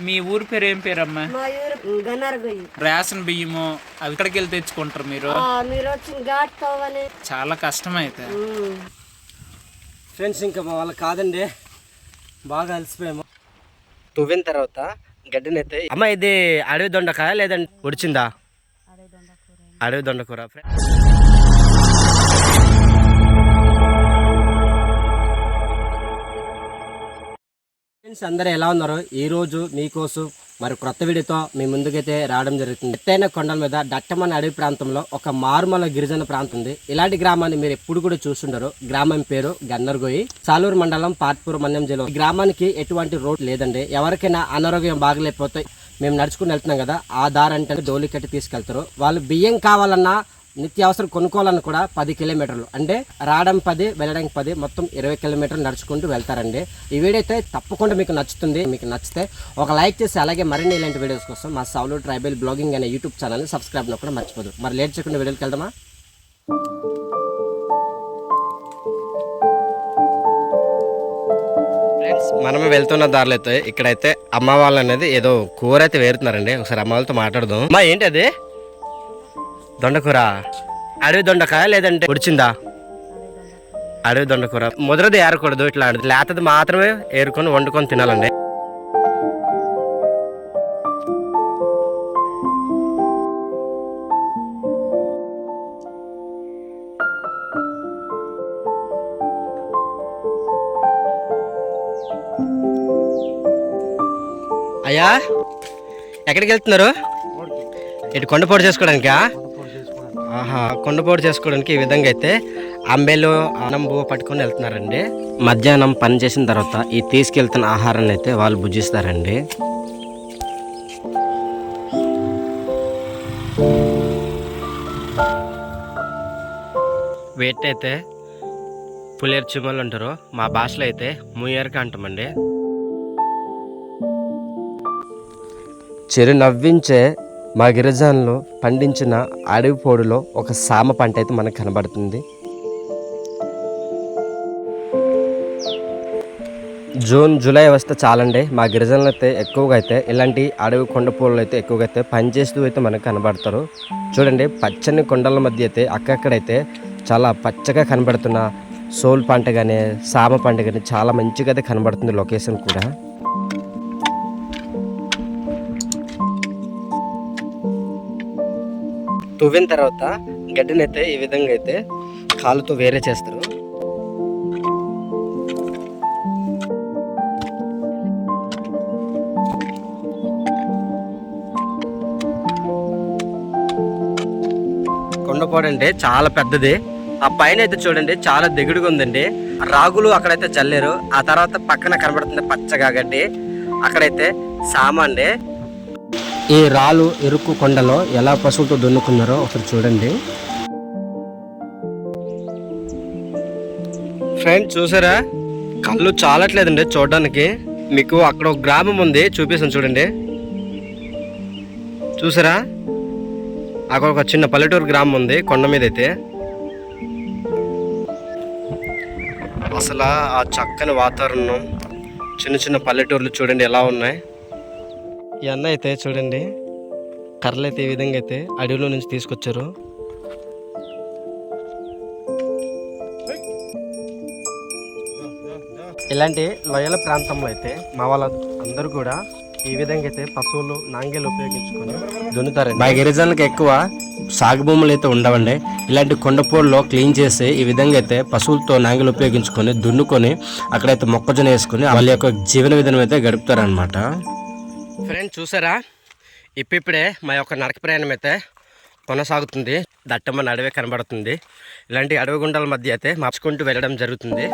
మీ ఊరి పేరు ఏం పేరమ్మా? మా ఊరు గన్నరగొయ్యి. రేషన్ బియ్యము అవి ఇక్కడికి వెళ్ళి తెచ్చుకుంటారు మీరు? మీరు వచ్చిన ఘాట్ కావాలి. చాలా కష్టం అయితే. ఫ్రెండ్స్ ఇంకా మా వాళ్ళకి కాదండి, బాగా అలసిపోయాము. తువ్విన తర్వాత గడ్డినైతే అమ్మ ఇది అడవి దొండకాయ లేదంటే ఉడిచిందా? అడవి దొండకూర. ఫ్రెండ్స్ అందరూ ఎలా ఉన్నారు? ఈరోజు మీకోసం మరి కొత్త వీడియోతో మీ ముందుకైతే రావడం జరుగుతుంది. ఎత్తైన కొండల మీద దట్టమైన అడవి ప్రాంతంలో ఒక మారుమల గిరిజన ప్రాంతం ఉంది. ఇలాంటి గ్రామాన్ని మీరు ఎప్పుడు కూడా చూస్తుంటారు. గ్రామం పేరు గన్నరగొయ్యి, సాలూరు మండలం, పాట్పూర్ మన్యం జిల్లా. ఈ గ్రామానికి ఎటువంటి రోడ్ లేదండి. ఎవరికైనా అనారోగ్యం బాగలేకపోతే మేము నడుచుకుని వెళ్తున్నాం కదా, ఆ దారి అంటే డోలి కట్టి తీసుకెళ్తారు. వాళ్ళు బియ్యం కావాలన్నా నిత్యావసరం కొనుక్కోవాలని కూడా 10 కిలోమీటర్లు, అంటే రావడం 10 వెళ్ళడానికి 10, మొత్తం 20 కిలోమీటర్లు నడుచుకుంటూ వెళ్తారండి. ఈ వీడియో అయితే తప్పకుండా మీకు నచ్చుతుంది. మీకు నచ్చితే ఒక లైక్ చేసి అలాగే మరిన్ని ఇలాంటి వీడియోస్ కోసం మా సాలూరు ట్రైబల్ బ్లాగింగ్ అనే యూట్యూబ్ ఛానల్ని సబ్స్క్రైబ్ కూడా మర్చిపోదు. మరి లేట్ చేయకుండా వీడియోకి వెళ్దామా? ఫ్రెండ్స్ మనమే వెళ్తున్న దారిలో అయితే ఇక్కడైతే అమ్మ వాళ్ళు అనేది ఏదో కూర అయితే వేరుతున్నారండి. ఒకసారి అమ్మ వాళ్ళతో మాట్లాడదాం. అమ్మా ఏంటి అది? దొండకూర. అడవి దొండకాయ లేదంటే ఉడిచిందా? అడవి దొండకూర. ముద్రది ఏరకూడదు, ఇట్లా లేతది మాత్రమే ఏరుకొని వండుకొని తినాలండి. అయ్యా ఎక్కడికి వెళ్తున్నారు? ఇటు కొండపోటు చేసుకోవడానికా? ఆహా, కొండపోటు చేసుకోవడానికి ఈ విధంగా అయితే అంబేలు అన్నం బువ్వ పట్టుకొని వెళ్తున్నారండి. మధ్యాహ్నం పని చేసిన తర్వాత ఈ తీసుకెళ్తున్న ఆహారాన్ని అయితే వాళ్ళు భుజిస్తారండి. వీటి అయితే పులేరు చిమ్మలు అంటారు, మా భాషలో అయితే ముయ్యరక అంటామండి. చిరు నవ్వించే మా గిరిజనులు పండించిన అడవి పోడులో ఒక సామ పంట అయితే మనకు కనబడుతుంది. జూన్ జూలై వస్తే చాలండి, మా గిరిజనులు అయితే ఎక్కువగా అయితే ఇలాంటి అడవి కొండ పూలు అయితే ఎక్కువగా అయితే పనిచేస్తూ అయితే మనకు కనబడతారు. చూడండి, పచ్చని కొండల మధ్య అయితే అక్కడైతే చాలా పచ్చగా కనబడుతున్న సోల్ పంట కానీ సామ పంట కానీ చాలా మంచిగా అయితే కనబడుతుంది లొకేషన్ కూడా. తువ్విన తర్వాత గడ్డినైతే ఈ విధంగా అయితే కాలుతో వేరే చేస్తారు. కొండపోడు అంటే చాలా పెద్దది. ఆ పైన అయితే చూడండి చాలా దిగుడుగా ఉందండి. రాగులు అక్కడైతే చల్లారు. ఆ తర్వాత పక్కన కనబడుతుంది పచ్చగా గడ్డి, అక్కడైతే సామాండే. ఈ రాళ్ళు ఇరుక్కు కొండలో ఎలా పశువులతో దున్నుకున్నారో ఒకసారి చూడండి. ఫ్రెండ్స్ చూసారా, కళ్ళు చాలట్లేదండి చూడడానికి. మీకు అక్కడ ఒక గ్రామం ఉంది, చూపిస్తాను చూడండి. చూసారా, అక్కడ ఒక చిన్న పల్లెటూరు గ్రామం ఉంది కొండ మీద అయితే. అసలు ఆ చక్కని వాతావరణం, చిన్న చిన్న పల్లెటూర్లు చూడండి ఎలా ఉన్నాయి. ఈ అన్న అయితే చూడండి కర్రలు అయితే ఈ విధంగా అయితే అడవిలో నుంచి తీసుకొచ్చారు. ఇలాంటి లోయల ప్రాంతంలో అయితే మా వాళ్ళ అందరూ కూడా ఈ విధంగా అయితే పశువులు నాంగేలు ఉపయోగించుకొని దున్నుతారు. మా గిరిజనులకు ఎక్కువ సాగు భూములు అయితే ఉండవండి. ఇలాంటి కొండపోడులో క్లీన్ చేసి ఈ విధంగా అయితే పశువులతో నాంగేలు ఉపయోగించుకొని దున్నుకొని అక్కడైతే మొక్కజొన్న వేసుకొని వాళ్ళ యొక్క జీవన విధానం అయితే గడుపుతారనమాట. ఫ్రెండ్స్ చూసారా, ఇప్పుడే మా యొక్క నరక ప్రయాణం అయితే కొనసాగుతుంది. దట్టమైన అడవి కనబడుతుంది. ఇలాంటి అడవి గుండాల మధ్య అయితే మార్చుకుంటూ వెళ్ళడం జరుగుతుంది.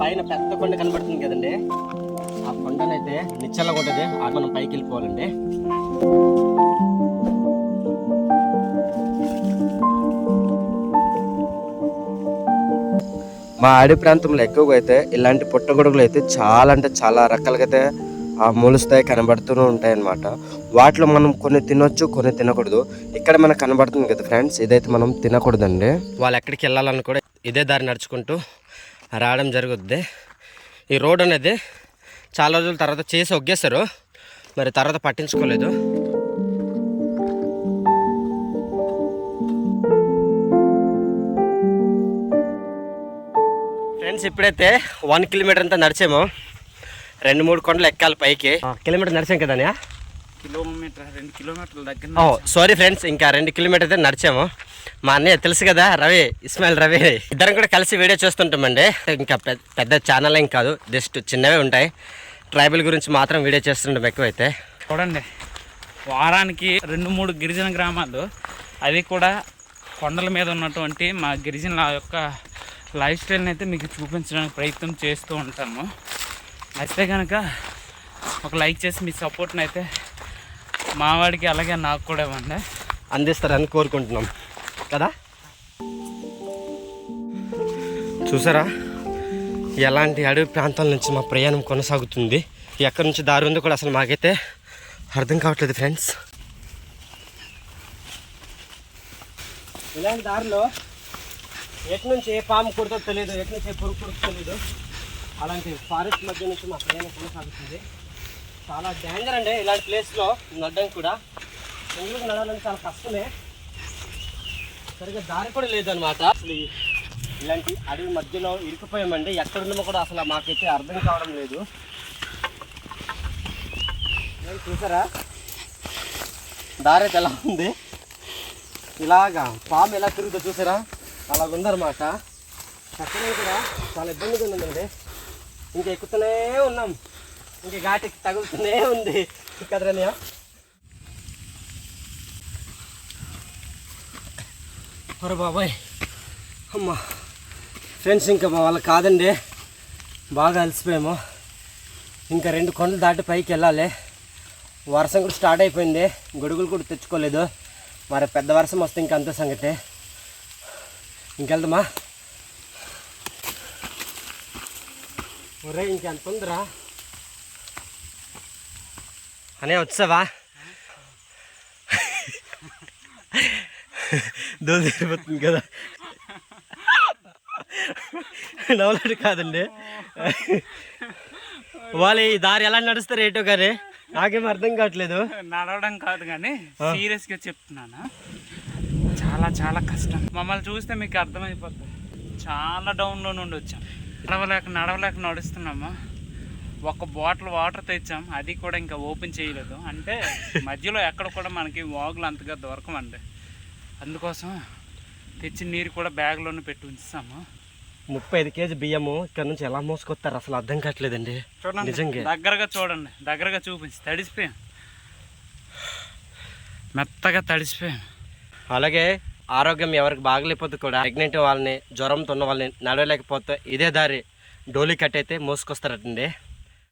పైన పెద్ద కొండ కనబడుతుంది కదండి, ఆ కొండనైతే నిచ్చలగా ఉంటుంది. మనం పైకి వెళ్ళిపోవాలండి. మా అడవి ప్రాంతంలో ఎక్కువగా అయితే ఇలాంటి పుట్టగొడుగులు అయితే చాలా అంటే చాలా రకాలుగా అయితే మూలుస్తాయి, కనబడుతూ ఉంటాయి అన్నమాట. వాటిలో మనం కొన్ని తినొచ్చు, కొన్ని తినకూడదు. ఇక్కడ మనకు కనబడుతుంది కదా ఫ్రెండ్స్, ఇదైతే మనం తినకూడదండి. వాళ్ళు ఎక్కడికి వెళ్ళాలని కూడా ఇదే దారి నడుచుకుంటూ రావడం జరుగుద్ది. ఈ రోడ్ అనేది చాలా రోజుల తర్వాత చేసి ఒగ్గేశారు, మరి తర్వాత పట్టించుకోలేదు. ఫ్రెండ్స్ ఇప్పుడైతే 1 కిలోమీటర్ అంతా నడిచాము. 2-3 కొండలు ఎక్కాలి పైకి. కిలోమీటర్ నడిచాం కదా కిలోమీటర్ 2 కిలోమీటర్ల దగ్గర. సారీ ఫ్రెండ్స్, ఇంకా 2 కిలోమీటర్ అయితే నడిచాము. మా అన్నయ్య తెలుసు కదా, ఇస్మాయిల్ రవి, ఇద్దరం కూడా కలిసి వీడియో చేస్తుంటామండి. ఇంకా పెద్ద ఛానల్ ఏం కాదు, జస్ట్ చిన్నవే ఉంటాయి. ట్రైబల్ గురించి మాత్రం వీడియో చేస్తుంటాం ఎక్కువైతే. చూడండి, వారానికి 2-3 గిరిజన గ్రామాలు, అది కూడా కొండల మీద ఉన్నటువంటి మా గిరిజనుల యొక్క లైఫ్ స్టైల్ని అయితే మీకు చూపించడానికి ప్రయత్నం చేస్తూ ఉంటాము. అయితే కనుక ఒక లైక్ చేసి మీ సపోర్ట్ని అయితే మా వాడికి అలాగే నాకు కూడా ఇవ్వండి, అందిస్తారని కోరుకుంటున్నాం కదా. చూసారా ఎలాంటి అడవి ప్రాంతాల నుంచి మా ప్రయాణం కొనసాగుతుంది. ఎక్కడి నుంచి దారి ఉందో కూడా అసలు మాకైతే అర్థం కావట్లేదు ఫ్రెండ్స్. ఇలాంటి దారిలో ఎటు నుంచి ఏ పాము కుడుతో తెలియదు, ఎటు నుంచి ఏ పురుగు కుడుతో తెలియదు. అలాంటి ఫారెస్ట్ మధ్య నుంచి మా ప్రయాణం కొనసాగుతుంది. చాలా డేంజర్ అండి ఇలాంటి ప్లేస్లో నడడం కూడా. ఎందుకు నడాలంటే చాలా కష్టమే, సరిగ్గా దారి కూడా లేదనమాట. అసలు ఇలాంటి అడవి మధ్యలో ఇరుకుపోయామండి. ఎక్కడున్నామో కూడా అసలు మాకైతే అర్థం కావడం లేదు. చూసారా దారి అయితే ఎలా ఉంది, ఇలాగా పాము ఎలా తిరుగుతుందో చూసారా, అలాగుందనమాట. ఎక్కడే కూడా చాలా ఇబ్బందిగా ఉందండి. ఇంకా ఎక్కుతూనే ఉన్నాం, ఇంకా ఘాటికి తగులుతూనే ఉంది కదరనియా. ఒరే బాబాయ్, అమ్మా ఫ్రెండ్స్, ఇంకా మా వాళ్ళకి కాదండి, బాగా అలసిపోయాము. ఇంకా 2 కొండలు దాటి పైకి వెళ్ళాలి. వర్షం కూడా స్టార్ట్ అయిపోయింది, గొడుగులు కూడా తెచ్చుకోలేదు. మరి పెద్ద వర్షం వస్తే ఇంకా అంతే సంగతి. ఇంకెళ్దామా? ఒరే ఇంకెంత ఉందిరా అనే, వచ్చావా? దోలు తిరిగిపోతుంది కదా, నవ్వులాడు కాదండి. వాళ్ళు ఈ దారి ఎలా నడుస్తారు ఏటో కానీ నాకేం అర్థం కావట్లేదు. నడవడం కాదు కానీ సీరియస్గా చెప్తున్నాను, చాలా చాలా కష్టం. మమ్మల్ని చూస్తే మీకు అర్థమైపోతుంది. చాలా డౌన్లో నుండి వచ్చాం, నడవలేక నడుస్తున్నాము. ఒక బాటిల్ వాటర్ తెచ్చాం, అది కూడా ఇంకా ఓపెన్ చేయలేదు. అంటే మధ్యలో ఎక్కడ కూడా మనకి వాగులు అంతగా దొరకమండి, అందుకోసం తెచ్చిన నీరు కూడా బ్యాగ్లోనే పెట్టి ఉంచాము. 35 కేజీ బియ్యము ఇక్కడ నుంచి ఎలా మోసుకొస్తారు అసలు అర్థం కావట్లేదండి. చూడండి, నిజంగా దగ్గరగా చూడండి, దగ్గరగా చూపించి. తడిసిపోయాం, మెత్తగా తడిసిపోయాం. అలాగే ఆరోగ్యం ఎవరికి బాగలేకపోతే కూడా ప్రెగ్నెంట్ వాళ్ళని, జ్వరంతో ఉన్న వాళ్ళని నడవలేకపోతే ఇదే దారి డోలీ కట్ అయితే మోసుకొస్తారటండి.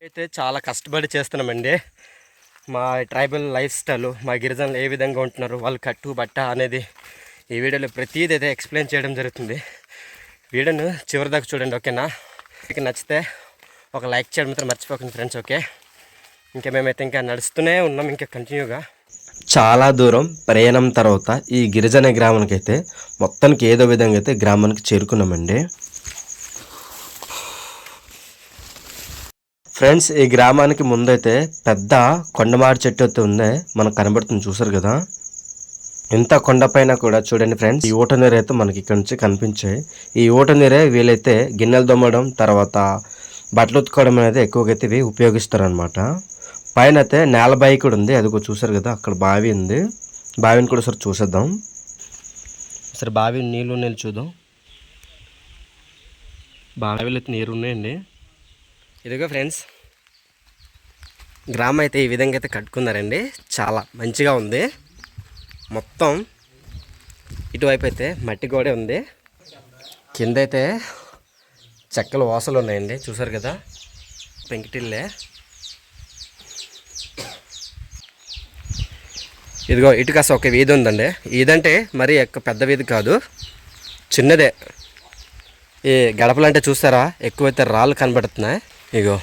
అయితే చాలా కష్టపడి చేస్తున్నామండి. మా ట్రైబల్ లైఫ్ స్టైల్, మా గిరిజనులు ఏ విధంగా ఉంటున్నారు, వాళ్ళు కట్టు బట్ట అనేది ఈ వీడియోలో ప్రతిదీ అయితే ఎక్స్ప్లెయిన్ చేయడం జరుగుతుంది. వీడియోను చివరి దాకా చూడండి, ఓకేనా? మీకు నచ్చితే ఒక లైక్ చేయడం మాత్రం మర్చిపోకండి ఫ్రెండ్స్, ఓకే? ఇంకా మేమైతే ఇంకా నడుస్తూనే ఉన్నాం, ఇంకా కంటిన్యూగా. చాలా దూరం ప్రయాణం తర్వాత ఈ గిరిజన గ్రామానికి అయితే మొత్తానికి ఏదో విధంగా అయితే గ్రామానికి చేరుకున్నామండి. ఫ్రెండ్స్, ఈ గ్రామానికి ముందైతే పెద్ద కొండమాడి చెట్టు అయితే ఉంది, మనకు కనబడుతుంది, చూసారు కదా. ఇంత కొండపైన కూడా చూడండి ఫ్రెండ్స్, ఈ ఊట నీరు అయితే మనకి ఇక్కడ నుంచి కనిపించాయి. ఈ ఊట నీరే వీలైతే గిన్నెలు దొమ్మడం, తర్వాత బట్టలు ఉతుకోవడం అనేది ఎక్కువగా అయితే ఇవి ఉపయోగిస్తారు అనమాట. పైన అయితే నేల బావి కూడా ఉంది, అది కూడా చూసారు కదా, అక్కడ బావి ఉంది. బావిని కూడా సరే చూసేద్దాం. సరే బావి నీళ్ళు చూద్దాం. బావిలో అయితే నీరు ఉన్నాయండి. ఇదిగో ఫ్రెండ్స్, గ్రామం అయితే ఈ విధంగా అయితే కట్టుకున్నారండి, చాలా మంచిగా ఉంది. మొత్తం ఇటువైపు అయితే మట్టి గోడే ఉంది, కింద అయితే చెక్కల వాసలు ఉన్నాయండి, చూసారు కదా, పెంకిటిల్లే. ఇదిగో ఇటు కాస్త ఒక వీధి ఉందండి. ఇదంటే మరి పెద్ద వీధి కాదు, చిన్నదే. ఈ గడపలు అంటే చూస్తారా, ఎక్కువైతే రాళ్ళు కనబడుతున్నాయి. ఇగో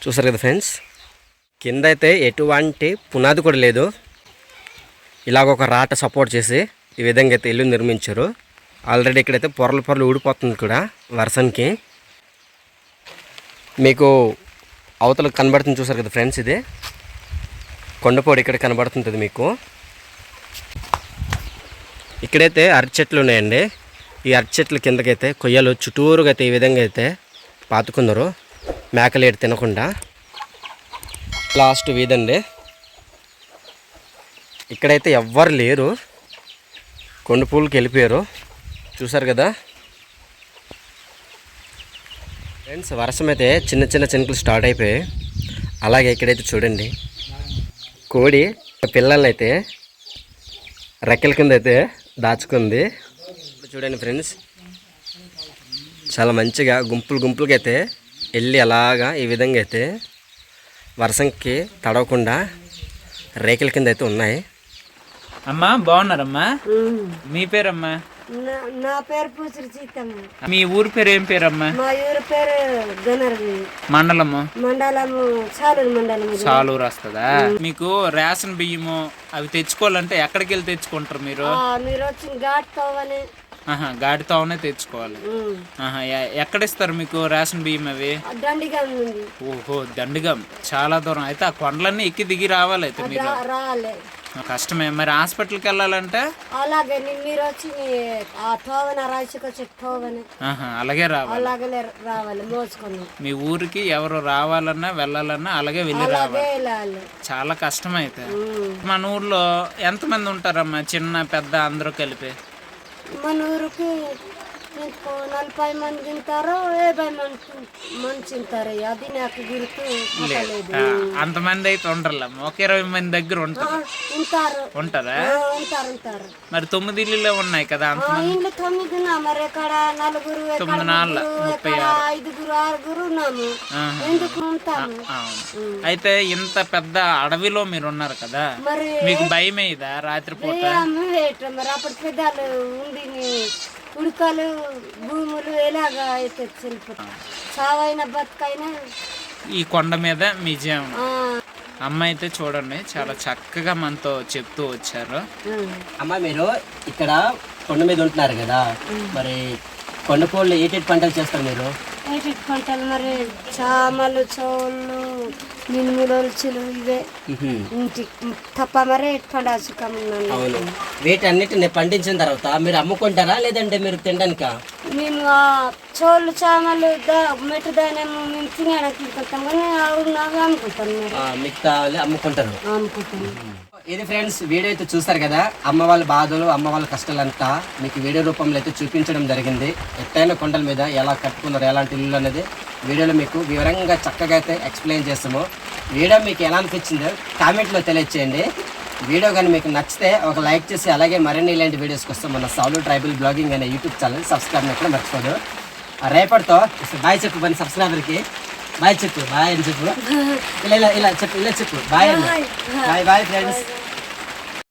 చూసారు కదా ఫ్రెండ్స్, కింద అయితే ఎటువంటి పునాది కూడా లేదు. ఇలాగ ఒక రాట సపోర్ట్ చేసి ఈ విధంగా అయితే ఇల్లు నిర్మించారు. ఆల్రెడీ ఇక్కడైతే పొరలు పొరలు ఊడిపోతుంది కూడా వర్షానికి. మీకు అవతల కనబడుతుంది చూసారు కదా ఫ్రెండ్స్, ఇది కొండపోడు ఇక్కడ కనబడుతుంటుంది మీకు. ఇక్కడైతే అరటి చెట్లు ఉన్నాయండి. ఈ అరటి చెట్ల కిందకైతే కొయ్యలు చుట్టూరుగా అయితే ఈ విధంగా అయితే పాతుకున్నారు, మేకలేడు తినకుండా. లాస్ట్ వీధండి, ఇక్కడైతే ఎవ్వరు లేరు, కొండ పూలకి వెళ్ళిపోయారు. చూసారు కదా ఫ్రెండ్స్, వర్షం అయితే చిన్న చిన్న చినుకులు స్టార్ట్ అయిపోయాయి. అలాగే ఇక్కడైతే చూడండి, కోడి పిల్లల్ని అయితే రెక్కల కింద అయితే దాచుకుంది. చూడండి ఫ్రెండ్స్, చాలా మంచిగా గుంపులు గుంపులుగా అయితే వెళ్ళి అలాగా ఈ విధంగా అయితే వర్షంకి తడవకుండా రేకుల కింద అయితే ఉన్నాయి. అమ్మా బాగున్నారమ్మా? మీ పేరమ్మా? నా పేరు పూసరి సీతమ్మ. మీ ఊరి పేరు ఏం పేరమ్మా? మా ఊరి పేరు గనరగొయ్యి. మండలము? మండలము సాలూరు మండలం. సాలూరు వస్తుందా? మీకు రేషన్ బియ్యము అవి తెచ్చుకోవాలంటే ఎక్కడికి వెళ్ళి తెచ్చుకుంటారు మీరు? మీరు వచ్చిన ఘాట్ తోవని. గాడితోనే తెచ్చుకోవాలి. ఎక్కడ ఇస్తారు మీకు రేషన్ బియ్యం అవి? దండిగం ఉంది. ఓహో, దండిగం, చాలా దూరం. అయితే ఆ కొండలన్నీ ఎక్కి దిగి రావాలి అయితే మీరు. రాలే, కష్టమే. మరి హాస్పిటల్కి వెళ్ళాలంటే అలాగే మీరు వచ్చి ఆ తోవన రాసుకొచ్చే తోవని అలాగే రావాలి. అలాగే రావాలి మోసుకొని. మీ ఊరికి ఎవరు రావాలన్నా వెళ్ళాలన్నా అలాగే వెళ్ళి రావాలి. చాలా కష్టం. అయితే మన ఊర్లో ఎంతమంది ఉంటారమ్మా, చిన్న పెద్ద అందరూ కలిపి? మన ఊరికి 40 మంది తింటారు, 50 మంది తింటారు. అది నాకు గుర్తు లేదు. అంతమంది అయితే ఉండర్లమ్మ, ఒక 20 మంది దగ్గర ఉంటారు. ఉంటారా? ఉంటారు. మరి 9 ఇల్లులే ఉన్నాయి కదా? ఇల్లు 9 మరి ఇక్కడ 4 5 6 ఉన్నాము. ఎందుకు ఉంటాము? అయితే ఇంత పెద్ద అడవిలో మీరు ఉన్నారు కదా, మరి మీకు భయమే ఇదా రాత్రిపూట? మరి అప్పుడు పెద్దలు ఉండి ఉడకలు భూములు ఎలాగా అయితే వెళ్ళిపోతాం. చావైన బతుకైనా ఈ కొండ మీద మీ జీవనం. అమ్మ అయితే చూడండి చాలా చక్కగా మనతో చెప్తూ వచ్చారు. అమ్మ, మీరు ఇక్కడ కొండ మీద ఉంటున్నారు కదా, మరి కొండపూళ్ళు ఏటేటి పంటలు చేస్తారు మీరు? ఏటేటి పంటలు మరి చామలు, చోళ్ళు, మినుములు, ఇవే ఇంటికి తప్ప మరి పండాల్సుకున్నాను. అవును, వీటన్నిటిని పండించిన తర్వాత మీరు అమ్ముకుంటారా లేదంటే మీరు తినడానికా? మేము ఆ చోళ్ళు, చామలు, మెట్టుదానేమో మేము తినడానికి తింటాం, కానీ అవి అమ్ముకుంటాం. మిగతా అమ్ముకుంటారు. అమ్ముకుంటాం. ఇది ఫ్రెండ్స్, వీడియో అయితే చూస్తారు కదా, అమ్మ వాళ్ళ బాధలు, అమ్మ వాళ్ళ కష్టాలంతా మీకు వీడియో రూపంలో అయితే చూపించడం జరిగింది. ఎత్తైన కొండల మీద ఎలా కట్టుకున్నారు, ఎలాంటి ఇల్లు అనేది వీడియోలో మీకు వివరంగా చక్కగా అయితే ఎక్స్ప్లెయిన్ చేస్తాము. వీడియో మీకు ఎలా అనిపించిందో కామెంట్లో తెలియచేయండి. వీడియో కానీ మీకు నచ్చితే ఒక లైక్ చేసి, అలాగే మరిన్ని ఇలాంటి వీడియోస్ కోసం మన సాలు ట్రైబల్ బ్లాగింగ్ అనే యూట్యూబ్ ఛానల్ సబ్స్క్రైబ్ కూడా మర్చిపోదు. రేపటితో బాయ్ చెప్పు పని సబ్స్క్రైబర్కి. బాయ్ చెప్పు, బాయ్ అని చెప్పు, ఇలా చెప్పు, ఇలా చెప్పు, బాయ్ అని. Bye friends.